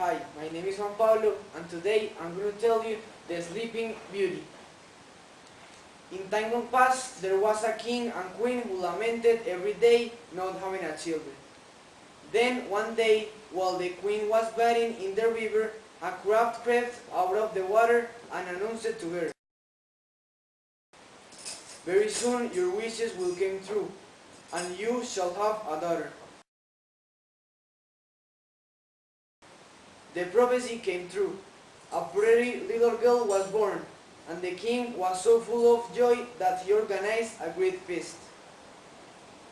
Hi, my name is Juan Pablo and today I'm going to tell you the Sleeping Beauty. In time gone past, there was a king and queen who lamented every day not having a children. Then one day, while the queen was bathing in the river, a crab crept out of the water and announced to her, "Very soon your wishes will come true, and you shall have a daughter." The prophecy came true. A pretty little girl was born, and the king was so full of joy that he organized a great feast.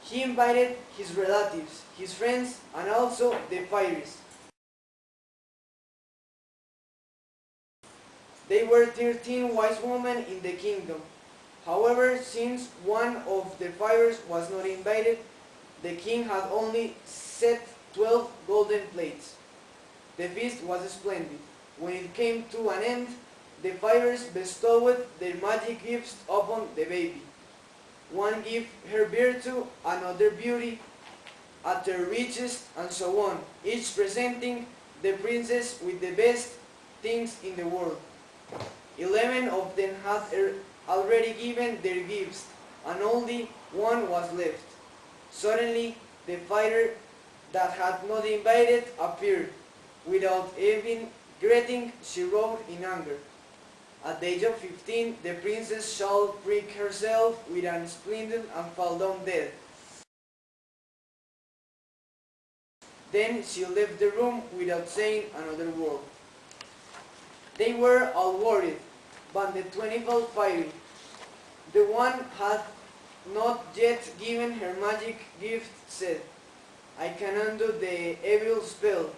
He invited his relatives, his friends, and also the fairies. There were 13 wise women in the kingdom. However, since one of the fairies was not invited, the king had only set 12 golden plates. The feast was splendid. When it came to an end, the fairies bestowed their magic gifts upon the baby. One gave her virtue, another beauty, a third riches, and so on, each presenting the princess with the best things in the world. 11 of them had already given their gifts, and only one was left. Suddenly, the fairy that had not invited appeared. Without even greeting, she wrote in anger, "At the age of 15, the princess shall prick herself with a splinter and fall down dead." Then she left the room without saying another word. They were all worried, but the 24th fairy, the one had not yet given her magic gift, said, "I can undo the evil spell,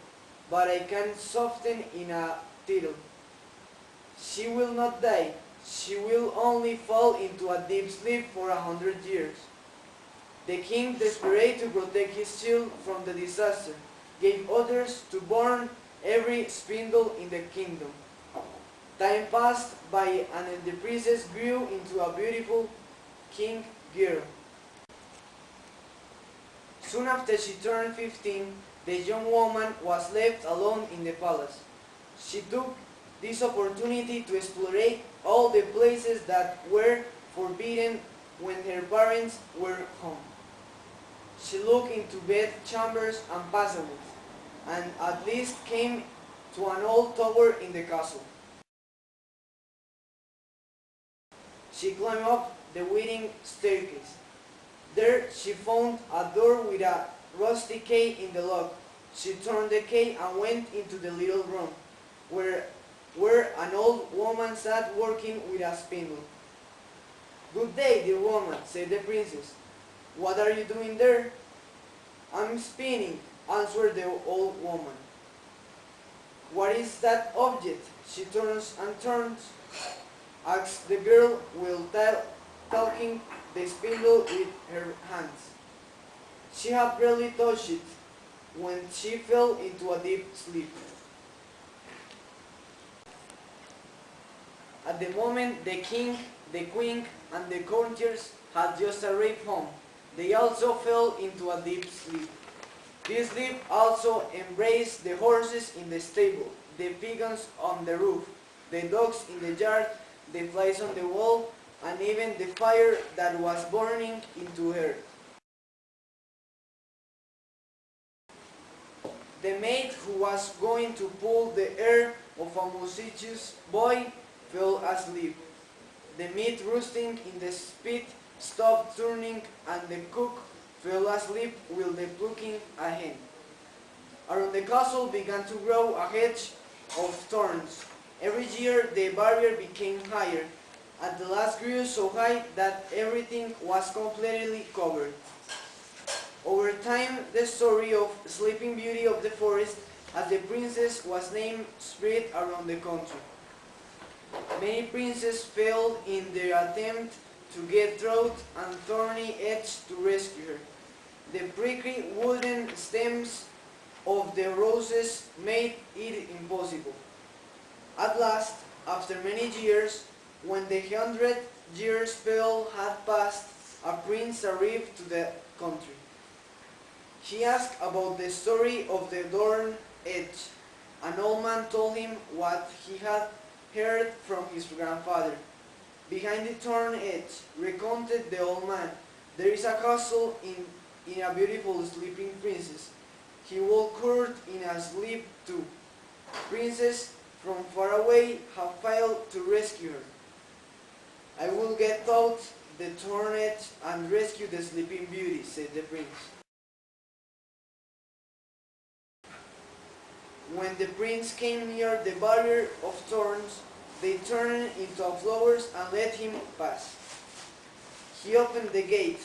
but I can soften in a tittle. She will not die. She will only fall into a deep sleep for 100 years." The king, desperate to protect his child from the disaster, gave orders to burn every spindle in the kingdom. Time passed by and the princess grew into a beautiful king girl. Soon after she turned 15, the young woman was left alone in the palace. She took this opportunity to explore all the places that were forbidden when her parents were home. She looked into bedchambers and passages, and at last came to an old tower in the castle. She climbed up the winding staircase. There she found a door with a rusty key in the lock. She turned the key and went into the little room, where an old woman sat working with a spindle. "Good day, dear woman," said the princess. "What are you doing there?" "I'm spinning," answered the old woman. "What is that object?" She turns and turns, asked the girl, while talking the spindle with her hands. She had barely touched it when she fell into a deep sleep. At the moment, the king, the queen, and the courtiers had just arrived home. They also fell into a deep sleep. This sleep also embraced the horses in the stable, the pigeons on the roof, the dogs in the yard, the flies on the wall, and even the fire that was burning into earth. The maid who was going to pull the hair of a musician's boy fell asleep. The meat roasting in the spit stopped turning, and the cook fell asleep while they plucking a hen. Around the castle began to grow a hedge of thorns. Every year the barrier became higher. At the last grew so high that everything was completely covered. Over time, the story of Sleeping Beauty of the Forest, as the princess was named, spread around the country. Many princes failed in their attempt to get through and thorny edges to rescue her. The prickly wooden stems of the roses made it impossible. At last, after many years, when the 100-year spell had passed, a prince arrived to the country. He asked about the story of the thorn edge, an old man told him what he had heard from his grandfather. Behind the thorn edge, recounted the old man, there is a castle in a beautiful sleeping princess. He will curd in a sleep too. Princess from far away have failed to rescue her. I will get out the thorn edge and rescue the sleeping beauty, said the prince. When the prince came near the barrier of thorns, they turned into flowers and let him pass. He opened the gate,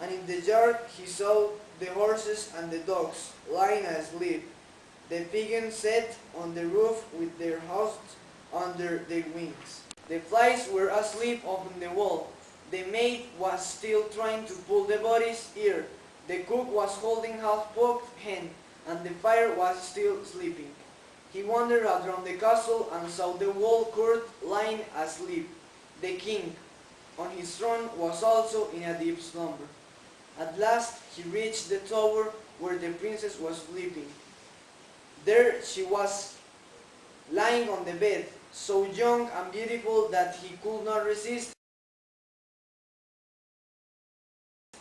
and in the yard he saw the horses and the dogs lying asleep. The pigeons sat on the roof with their hosts under their wings. The flies were asleep on the wall. The maid was still trying to pull the body's ear. The cook was holding half-poked hen, and the fire was still sleeping. He wandered around the castle and saw the whole court lying asleep. The king, on his throne, was also in a deep slumber. At last he reached the tower where the princess was sleeping. There she was, lying on the bed, so young and beautiful that he could not resist,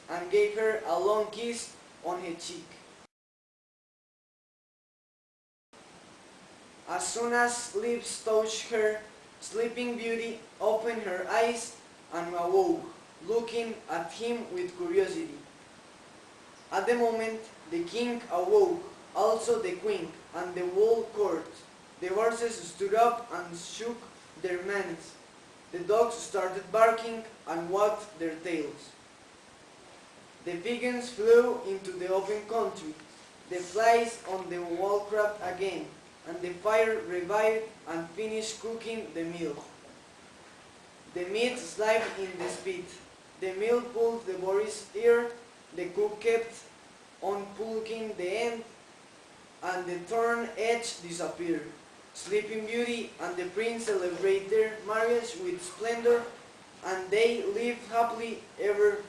and gave her a long kiss on her cheek. As soon as lips touched her, Sleeping Beauty opened her eyes and awoke, looking at him with curiosity. At the moment, the king awoke, also the queen, and the whole court. The horses stood up and shook their manes. The dogs started barking and wagged their tails. The pigeons flew into the open country. The flies on the wall crept again, and the fire revived and finished cooking the meal. The meat slipped in the spit. The meal pulled the body's ear. The cook kept on pulling the end, and the thorn edge disappeared. Sleeping Beauty and the prince celebrated their marriage with splendor, and they lived happily ever